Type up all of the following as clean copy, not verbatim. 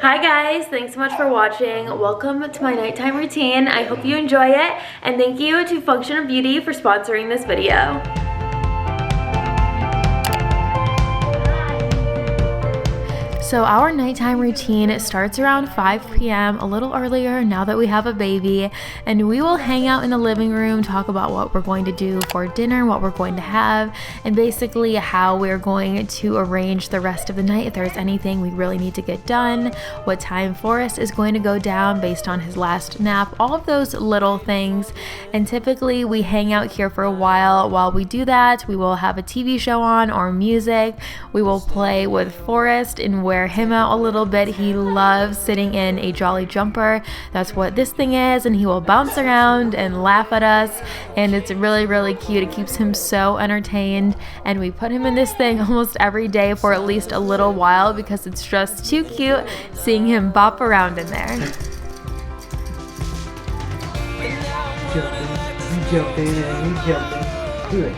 Hi guys, thanks so much for watching. Welcome to my nighttime routine. I hope you enjoy it, and thank you to Function of Beauty for sponsoring this video. So our nighttime routine starts around 5 p.m. a little earlier now that we have a baby, and we will hang out in the living room, talk about what we're going to do for dinner, what we're going to have, and basically how we're going to arrange the rest of the night if there's anything we really need to get done, what time Forrest is going to go down based on his last nap, all of those little things. And typically we hang out here for a while we do that. We will have a TV show on or music. We will play with Forrest and wear him out a little bit. He loves sitting in a jolly jumper. That's what this thing is, and he will bounce around and laugh at us, and it's really cute. It keeps him so entertained, and we put him in this thing almost every day for at least a little while because it's just too cute seeing him bop around in there. Good.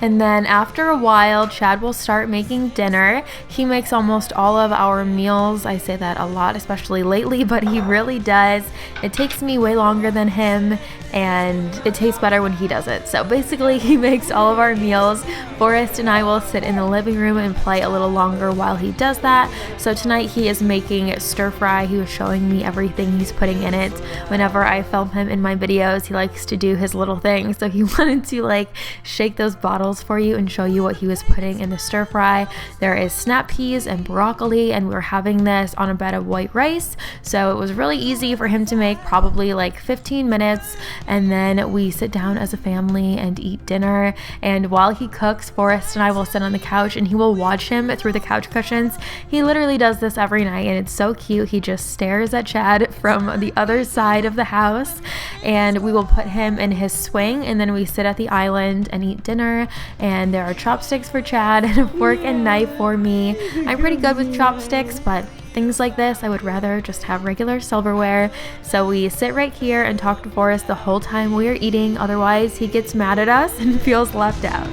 And then after a while, Chad will start making dinner. He makes almost all of our meals. I say that a lot, especially lately, but he really does. It takes me way longer than him, and it tastes better when he does it. So basically, he makes all of our meals. Forrest and I will sit in the living room and play a little longer while he does that. So tonight he is making stir fry. He was showing me everything he's putting in it. Whenever I film him in my videos, he likes to do his little thing. So he wanted to shake those bottles for you and show you what he was putting in the stir fry. There is snap peas and broccoli, and we're having this on a bed of white rice. So it was really easy for him to make, probably 15 minutes, and then we sit down as a family and eat dinner. And while he cooks, Forrest and I will sit on the couch and he will watch him through the couch cushions. He literally does this every night, and it's so cute. He just stares at Chad from the other side of the house, and we will put him in his swing, and then we sit at the island and eat dinner. And there are chopsticks for Chad and a fork and knife for me. I'm pretty good with chopsticks, but things like this, I would rather just have regular silverware. So we sit right here and talk to Forrest the whole time we are eating. Otherwise, he gets mad at us and feels left out.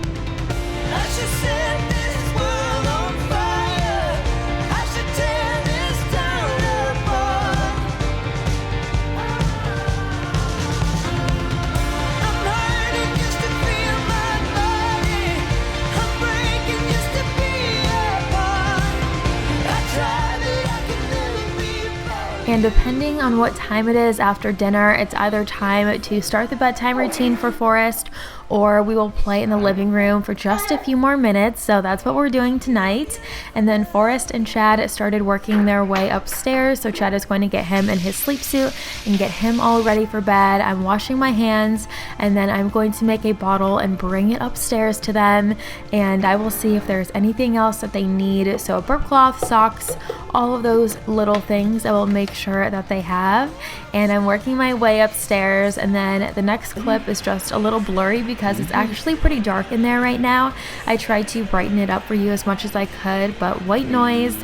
And depending on what time it is after dinner, it's either time to start the bedtime routine for Forrest, or we will play in the living room for just a few more minutes. So that's what we're doing tonight. And then Forrest and Chad started working their way upstairs. So Chad is going to get him in his sleep suit and get him all ready for bed. I'm washing my hands, and then I'm going to make a bottle and bring it upstairs to them. And I will see if there's anything else that they need. So a burp cloth, socks, all of those little things I will make sure that they have. And I'm working my way upstairs, and then the next clip is just a little blurry because it's actually pretty dark in there right now. I tried to brighten it up for you as much as I could, but white noise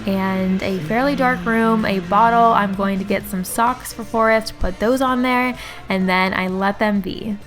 and a fairly dark room, a bottle. I'm going to get some socks for Forrest, put those on there, and then I let them be.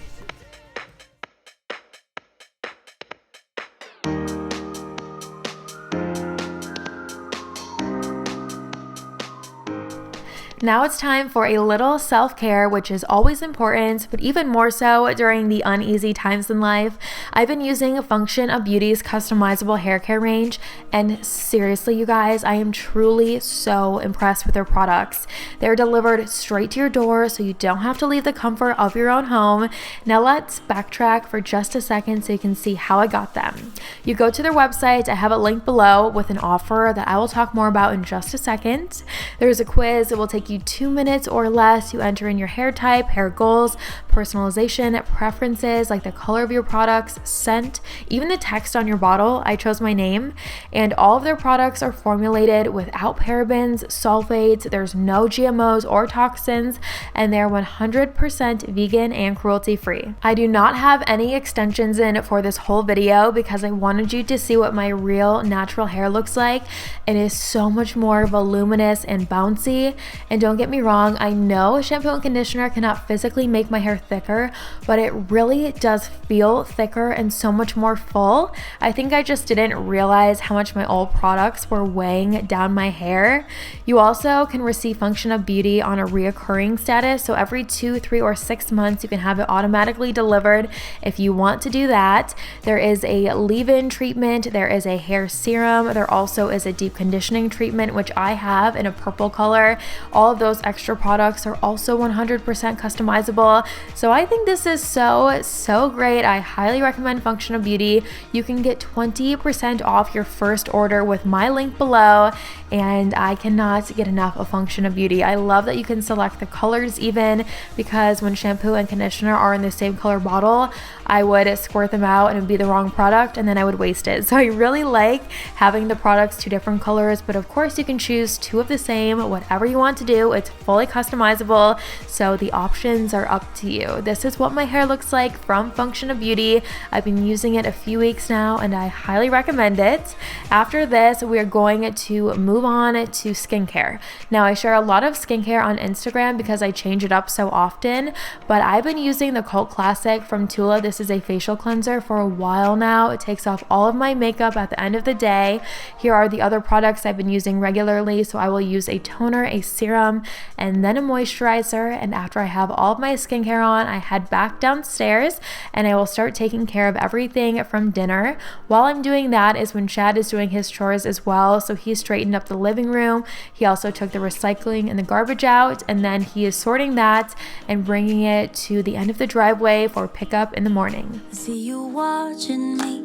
Now it's time for a little self-care, which is always important, but even more so during the uneasy times in life. I've been using Function of Beauty's customizable hair care range, and seriously, you guys, I am truly so impressed with their products. They're delivered straight to your door, so you don't have to leave the comfort of your own home. Now let's backtrack for just a second so you can see how I got them. You go to their website. I have it linked below with an offer that I will talk more about in just a second. There's a quiz. It will take you 2 minutes or less. You enter in your hair type, hair goals, personalization, preferences like the color of your products, scent, even the text on your bottle. I chose my name, and all of their products are formulated without parabens, sulfates. There's no GMOs or toxins, and they're 100% vegan and cruelty free. I do not have any extensions in for this whole video because I wanted you to see what my real natural hair looks like. It is so much more voluminous and bouncy. And don't get me wrong, I know shampoo and conditioner cannot physically make my hair thicker, but it really does feel thicker thicker and so much more full. I think I just didn't realize how much my old products were weighing down my hair. You also can receive Function of Beauty on a reoccurring status. So every 2, 3, or 6 months, you can have it automatically delivered if you want to do that. There is a leave-in treatment. There is a hair serum. There also is a deep conditioning treatment, which I have in a purple color. All of those extra products are also 100% customizable. So I think this is so great. I highly recommend Function of Beauty. You can get 20% off your first order with my link below, and I cannot get enough of Function of Beauty. I love that you can select the colors even, because when shampoo and conditioner are in the same color bottle, I would squirt them out and it would be the wrong product and then I would waste it. So I really like having the products 2 different colors, but of course you can choose 2 of the same, whatever you want to do. It's fully customizable, so the options are up to you. This is what my hair looks like from Function of Beauty. I've been using it a few weeks now and I highly recommend it. After this, we are going to move on to skincare. Now, I share a lot of skincare on Instagram because I change it up so often, but I've been using the Cult Classic from Tula. This is a facial cleanser for a while now. It takes off all of my makeup at the end of the day. Here are the other products I've been using regularly. So I will use a toner, a serum, and then a moisturizer. And after I have all of my skincare on, I head back downstairs and I will start taking care of everything from dinner. While I'm doing that is when Chad is doing his chores as well. So he straightened up the living room. He also took the recycling and the garbage out, and then he is sorting that and bringing it to the end of the driveway for pickup in the morning. See you watching me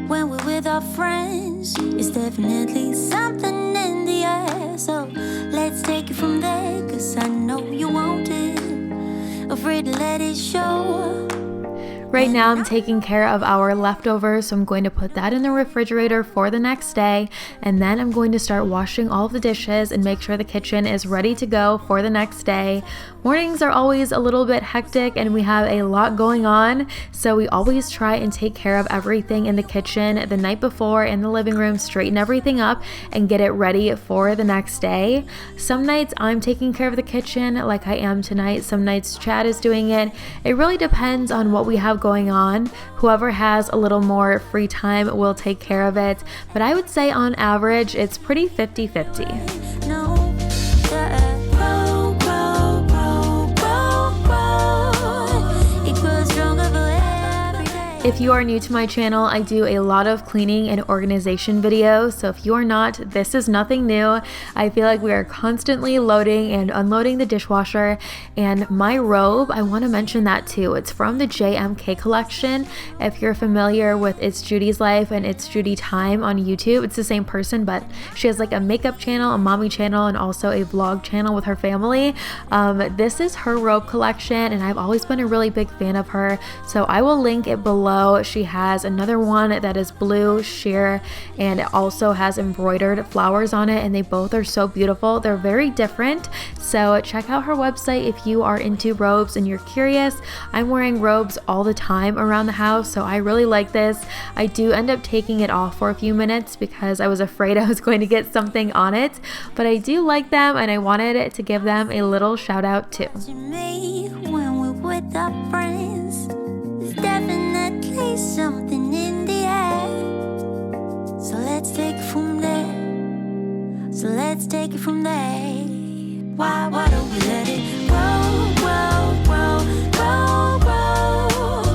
when we're with our friends. It's definitely something in the air. So let's take it from there, 'cause I know you want it. Afraid to let it show. Right now I'm taking care of our leftovers, so I'm going to put that in the refrigerator for the next day, and then I'm going to start washing all of the dishes and make sure the kitchen is ready to go for the next day. Mornings are always a little bit hectic and we have a lot going on, so we always try and take care of everything in the kitchen the night before in the living room, straighten everything up and get it ready for the next day. Some nights I'm taking care of the kitchen like I am tonight. Some nights Chad is doing it. It really depends on what we have going on. Whoever has a little more free time will take care of it, but I would say on average it's pretty 50-50. No. If you are new to my channel, I do a lot of cleaning and organization videos, so if you are not, this is nothing new. I feel like we are constantly loading and unloading the dishwasher, and my robe, I want to mention that too. It's from the JMK collection. If you're familiar with It's Judy's Life and It's Judy Time on YouTube, it's the same person, but she has like a makeup channel, a mommy channel, and also a vlog channel with her family. This is her robe collection, and I've always been a really big fan of her, so I will link it below. She has another one that is blue sheer and it also has embroidered flowers on it, and they both are so beautiful. They're very different, so check out her website if you are into robes and you're curious. I'm wearing robes all the time around the house, so I really like this. I do end up taking it off for a few minutes because I was afraid I was going to get something on it, but I do like them and I wanted to give them a little shout out too. Me when we're with our friends, there's definitely something in the air. So let's take it from there. So let's take it from there. Why don't we let it roll, roll, roll, roll, roll?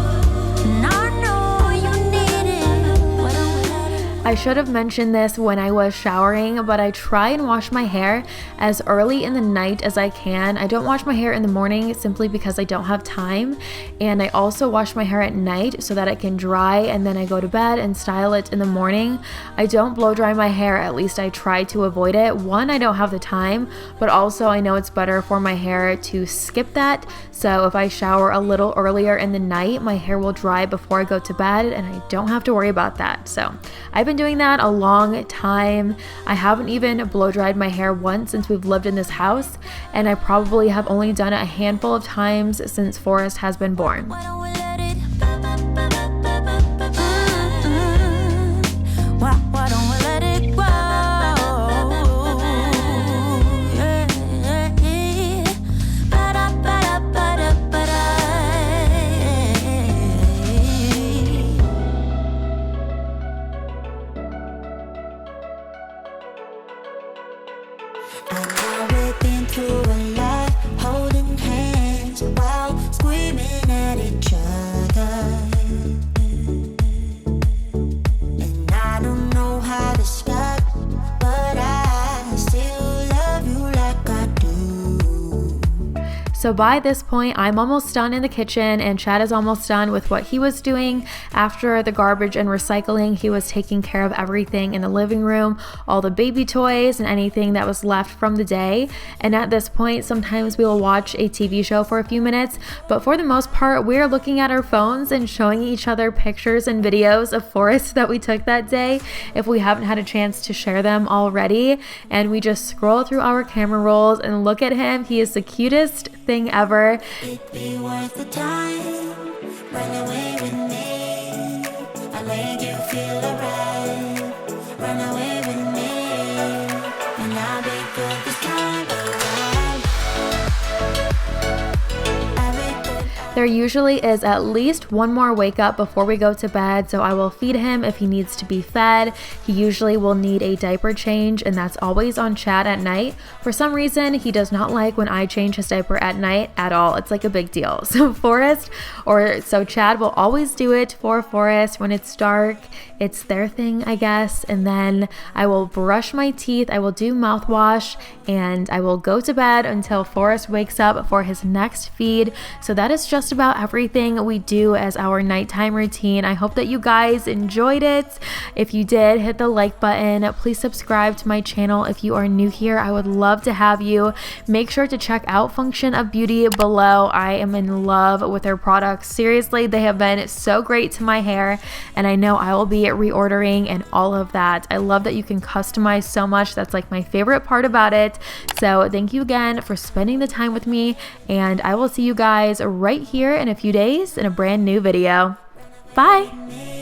And I know you need it. Why don't we let it? I should have mentioned this when I was showering, but I try and wash my hair as early in the night as I can. I don't wash my hair in the morning simply because I don't have time, and I also wash my hair at night so that it can dry, and then I go to bed and style it in the morning. I don't blow dry my hair, at least I try to avoid it. One, I don't have the time, but also I know it's better for my hair to skip that, so if I shower a little earlier in the night, my hair will dry before I go to bed and I don't have to worry about that. So I've been doing that a long time. I haven't even blow dried my hair once since we've lived in this house, and I probably have only done it a handful of times since Forrest has been born. Why don't we let it? Why don't we let it go? I know we've been through a lot, holding hands while screaming at each other. And I don't know how to stop, but I still love you like I do. So by this point, I'm almost done in the kitchen and Chad is almost done with what he was doing. After the garbage and recycling, he was taking care of everything in the living room, all the baby toys and anything that was left from the day. And at this point, sometimes we will watch a TV show for a few minutes, but for the most part, we're looking at our phones and showing each other pictures and videos of forests that we took that day if we haven't had a chance to share them already. And we just scroll through our camera rolls and look at him. He is the cutest thing ever. It'd be worth the time. Run away with me. I'll make you feel alright. Run away with me, and I'll be good this time around. There usually is at least one more wake up before we go to bed, so I will feed him if he needs to be fed. He usually will need a diaper change, and that's always on Chad at night. For some reason, he does not like when I change his diaper at night at all. It's like a big deal. So Chad will always do it for Forrest when it's dark. It's their thing, I guess. And then I will brush my teeth, I will do mouthwash, and I will go to bed until Forrest wakes up for his next feed. So that is just about everything we do as our nighttime routine. I hope that you guys enjoyed it. If you did, hit the like button. Please subscribe to my channel if you are new here. I would love to have you. Make sure to check out Function of Beauty below. I am in love with their products. Seriously, they have been so great to my hair, and I know I will be reordering and all of that. I love that you can customize so much. That's like my favorite part about it. So thank you again for spending the time with me, and I will see you guys right here in a few days in a brand new video. Bye!